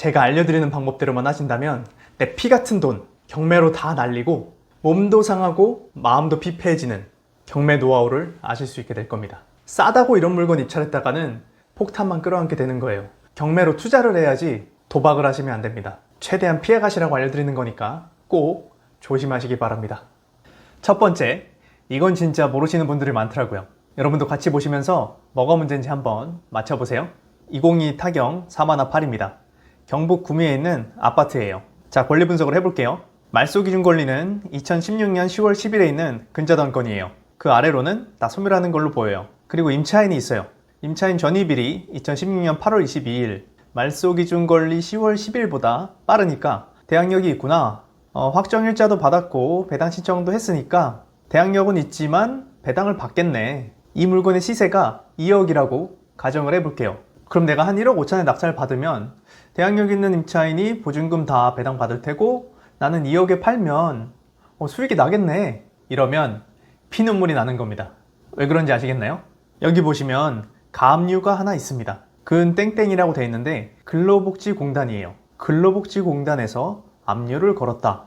제가 알려드리는 방법대로만 하신다면 내 피 같은 돈 경매로 다 날리고 몸도 상하고 마음도 피폐해지는 경매 노하우를 아실 수 있게 될 겁니다. 싸다고 이런 물건 입찰했다가는 폭탄만 끌어안게 되는 거예요. 경매로 투자를 해야지 도박을 하시면 안 됩니다. 최대한 피해가시라고 알려드리는 거니까 꼭 조심하시기 바랍니다. 첫 번째, 이건 진짜 모르시는 분들이 많더라고요. 여러분도 같이 보시면서 뭐가 문제인지 한번 맞춰보세요. 202 타경 4만화8입니다. 경북 구미에 있는 아파트예요. 자, 권리 분석을 해볼게요. 말소 기준 권리는 2016년 10월 10일에 있는 근저당 건이에요. 그 아래로는 다 소멸하는 걸로 보여요. 그리고 임차인이 있어요. 임차인 전입일이 2016년 8월 22일, 말소 기준 권리 10월 10일보다 빠르니까 대항력이 있구나. 확정일자도 받았고 배당 신청도 했으니까 대항력은 있지만 배당을 받겠네. 이 물건의 시세가 2억이라고 가정을 해볼게요. 그럼 내가 한 1억 5천에 낙찰 받으면 대항력 있는 임차인이 보증금 다 배당 받을 테고 나는 2억에 팔면 수익이 나겠네. 이러면 피눈물이 나는 겁니다. 왜 그런지 아시겠나요? 여기 보시면 가압류가 하나 있습니다. 근 땡땡이라고 되어 있는데 근로복지공단이에요. 근로복지공단에서 압류를 걸었다.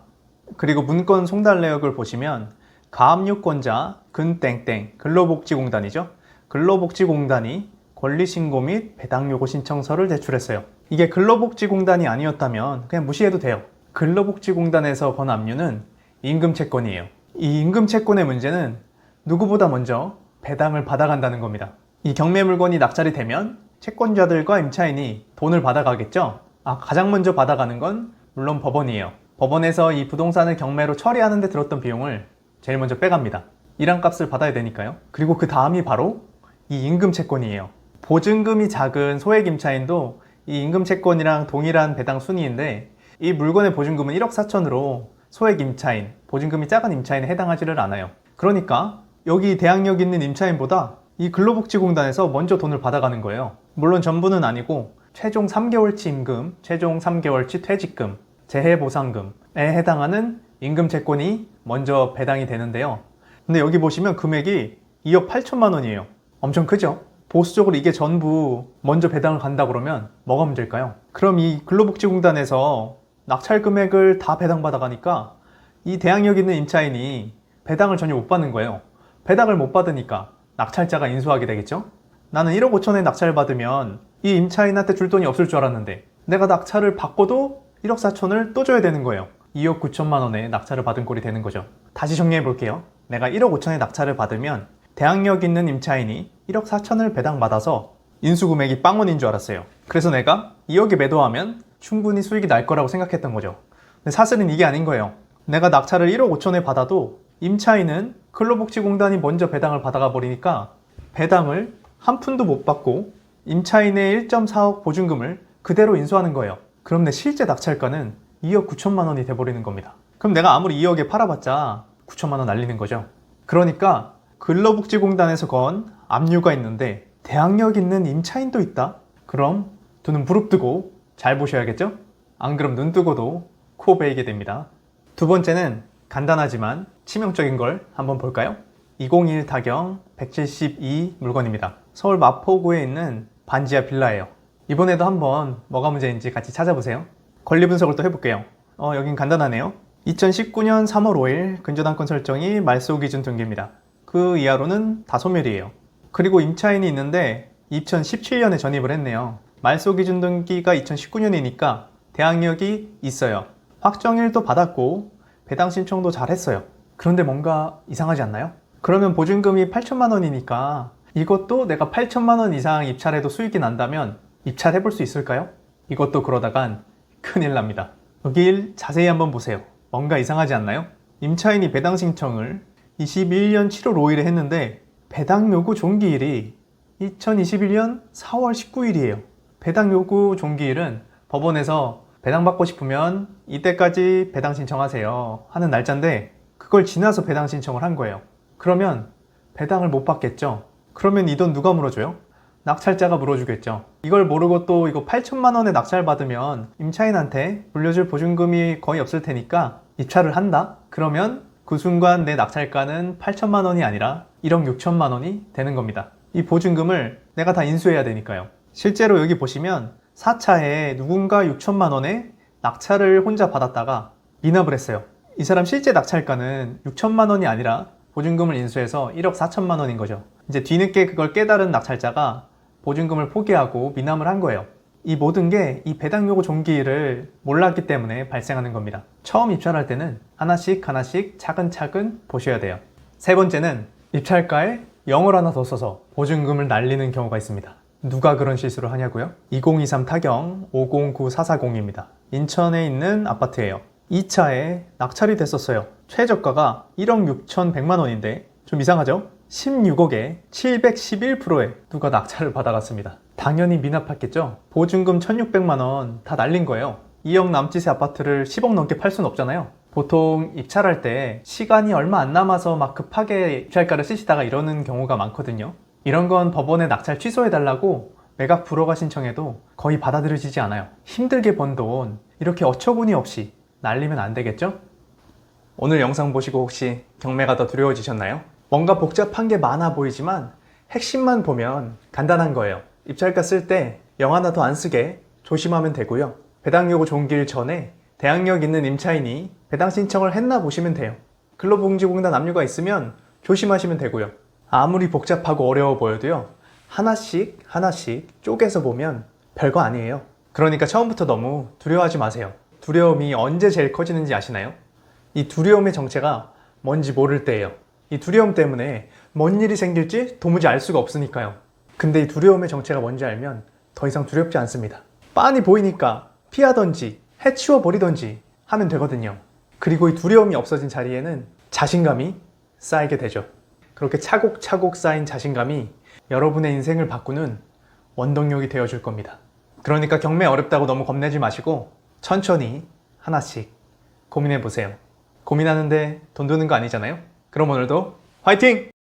그리고 문건 송달 내역을 보시면 가압류권자 근땡땡 근로복지공단이죠. 근로복지공단이 권리신고 및 배당요구 신청서를 제출했어요. 이게 근로복지공단이 아니었다면 그냥 무시해도 돼요. 근로복지공단에서 건 압류는 임금채권이에요. 이 임금채권의 문제는 누구보다 먼저 배당을 받아간다는 겁니다. 이 경매 물건이 낙찰이 되면 채권자들과 임차인이 돈을 받아가겠죠? 가장 먼저 받아가는 건 물론 법원이에요. 법원에서 이 부동산을 경매로 처리하는 데 들었던 비용을 제일 먼저 빼갑니다. 일환값을 받아야 되니까요. 그리고 그 다음이 바로 이 임금채권이에요. 보증금이 작은 소액 임차인도 이 임금채권이랑 동일한 배당 순위인데 이 물건의 보증금은 1억 4천으로 소액 임차인, 보증금이 작은 임차인에 해당하지를 않아요. 그러니까 여기 대항력 있는 임차인보다 이 근로복지공단에서 먼저 돈을 받아가는 거예요. 물론 전부는 아니고 최종 3개월치 임금, 최종 3개월치 퇴직금, 재해보상금에 해당하는 임금채권이 먼저 배당이 되는데요. 근데 여기 보시면 금액이 2억 8천만 원이에요. 엄청 크죠? 보수적으로 이게 전부 먼저 배당을 간다 그러면 뭐가 문제일까요? 그럼 이 근로복지공단에서 낙찰 금액을 다 배당받아가니까 이 대항력 있는 임차인이 배당을 전혀 못 받는 거예요. 배당을 못 받으니까 낙찰자가 인수하게 되겠죠? 나는 1억 5천에 낙찰을 받으면 이 임차인한테 줄 돈이 없을 줄 알았는데 내가 낙찰을 받고도 1억 4천을 또 줘야 되는 거예요. 2억 9천만 원에 낙찰을 받은 꼴이 되는 거죠. 다시 정리해 볼게요. 내가 1억 5천에 낙찰을 받으면 대항력 있는 임차인이 1억 4천을 배당받아서 인수금액이 빵원인 줄 알았어요. 그래서 내가 2억에 매도하면 충분히 수익이 날 거라고 생각했던 거죠. 근데 사실은 이게 아닌 거예요. 내가 낙찰을 1억 5천에 받아도 임차인은 근로복지공단이 먼저 배당을 받아가 버리니까 배당을 한 푼도 못 받고 임차인의 1.4억 보증금을 그대로 인수하는 거예요. 그럼 내 실제 낙찰가는 2억 9천만 원이 돼버리는 겁니다. 그럼 내가 아무리 2억에 팔아봤자 9천만 원 날리는 거죠. 그러니까 근로복지공단에서 건 압류가 있는데 대항력 있는 임차인도 있다? 그럼 두 눈 부릅뜨고 잘 보셔야겠죠? 안 그럼 눈 뜨고도 코 베이게 됩니다. 두 번째는 간단하지만 치명적인 걸 한번 볼까요? 201 타경 172 물건입니다. 서울 마포구에 있는 반지하 빌라예요. 이번에도 한번 뭐가 문제인지 같이 찾아보세요. 권리 분석을 또 해볼게요. 여긴 간단하네요. 2019년 3월 5일 근저당권 설정이 말소 기준 등기입니다. 그 이하로는 다 소멸이에요. 그리고 임차인이 있는데 2017년에 전입을 했네요. 말소 기준 등기가 2019년이니까 대항력이 있어요. 확정일도 받았고 배당 신청도 잘 했어요. 그런데 뭔가 이상하지 않나요? 그러면 보증금이 8천만 원이니까 이것도 내가 8천만 원 이상 입찰해도 수익이 난다면 입찰해 볼 수 있을까요? 이것도 그러다간 큰일 납니다. 여기 자세히 한번 보세요. 뭔가 이상하지 않나요? 임차인이 배당 신청을 21년 7월 5일에 했는데 배당 요구 종기일이 2021년 4월 19일이에요. 배당 요구 종기일은 법원에서 배당받고 싶으면 이때까지 배당 신청하세요 하는 날짜인데 그걸 지나서 배당 신청을 한 거예요. 그러면 배당을 못 받겠죠? 그러면 이 돈 누가 물어줘요? 낙찰자가 물어주겠죠. 이걸 모르고 또 이거 8천만 원에 낙찰 받으면 임차인한테 물려줄 보증금이 거의 없을 테니까 입찰을 한다? 그러면 그 순간 내 낙찰가는 8천만 원이 아니라 1억 6천만 원이 되는 겁니다. 이 보증금을 내가 다 인수해야 되니까요. 실제로 여기 보시면 4차에 누군가 6천만 원의 낙찰을 혼자 받았다가 미납을 했어요. 이 사람 실제 낙찰가는 6천만 원이 아니라 보증금을 인수해서 1억 4천만 원인 거죠. 이제 뒤늦게 그걸 깨달은 낙찰자가 보증금을 포기하고 미납을 한 거예요. 이 모든 게 이 배당 요구 종기일을 몰랐기 때문에 발생하는 겁니다. 처음 입찰할 때는 하나씩 하나씩 차근차근 보셔야 돼요. 세 번째는 입찰가에 0을 하나 더 써서 보증금을 날리는 경우가 있습니다. 누가 그런 실수를 하냐고요? 2023 타경 509440입니다. 인천에 있는 아파트예요. 2차에 낙찰이 됐었어요. 최저가가 1억 6,100만 원인데 좀 이상하죠? 16억에 711%에 누가 낙찰을 받아갔습니다. 당연히 미납했겠죠? 보증금 1,600만 원 다 날린 거예요. 2억 남짓의 아파트를 10억 넘게 팔 수는 없잖아요. 보통 입찰할 때 시간이 얼마 안 남아서 막 급하게 입찰가를 쓰시다가 이러는 경우가 많거든요. 이런 건 법원에 낙찰 취소해달라고 매각 불허가 신청해도 거의 받아들여지지 않아요. 힘들게 번 돈 이렇게 어처구니 없이 날리면 안 되겠죠? 오늘 영상 보시고 혹시 경매가 더 두려워지셨나요? 뭔가 복잡한 게 많아 보이지만 핵심만 보면 간단한 거예요. 입찰가 쓸 때 0 하나 더 안 쓰게 조심하면 되고요. 배당 요구 종기일 전에 대항력 있는 임차인이 배당 신청을 했나 보시면 돼요. 근로복지공단 압류가 있으면 조심하시면 되고요. 아무리 복잡하고 어려워 보여도요. 하나씩 하나씩 쪼개서 보면 별거 아니에요. 그러니까 처음부터 너무 두려워하지 마세요. 두려움이 언제 제일 커지는지 아시나요? 이 두려움의 정체가 뭔지 모를 때예요. 이 두려움 때문에 뭔 일이 생길지 도무지 알 수가 없으니까요. 근데 이 두려움의 정체가 뭔지 알면 더 이상 두렵지 않습니다. 빤히 보이니까 피하던지 해치워 버리던지 하면 되거든요. 그리고 이 두려움이 없어진 자리에는 자신감이 쌓이게 되죠. 그렇게 차곡차곡 쌓인 자신감이 여러분의 인생을 바꾸는 원동력이 되어줄 겁니다. 그러니까 경매 어렵다고 너무 겁내지 마시고 천천히 하나씩 고민해 보세요. 고민하는데 돈 드는 거 아니잖아요? 그럼 오늘도 화이팅!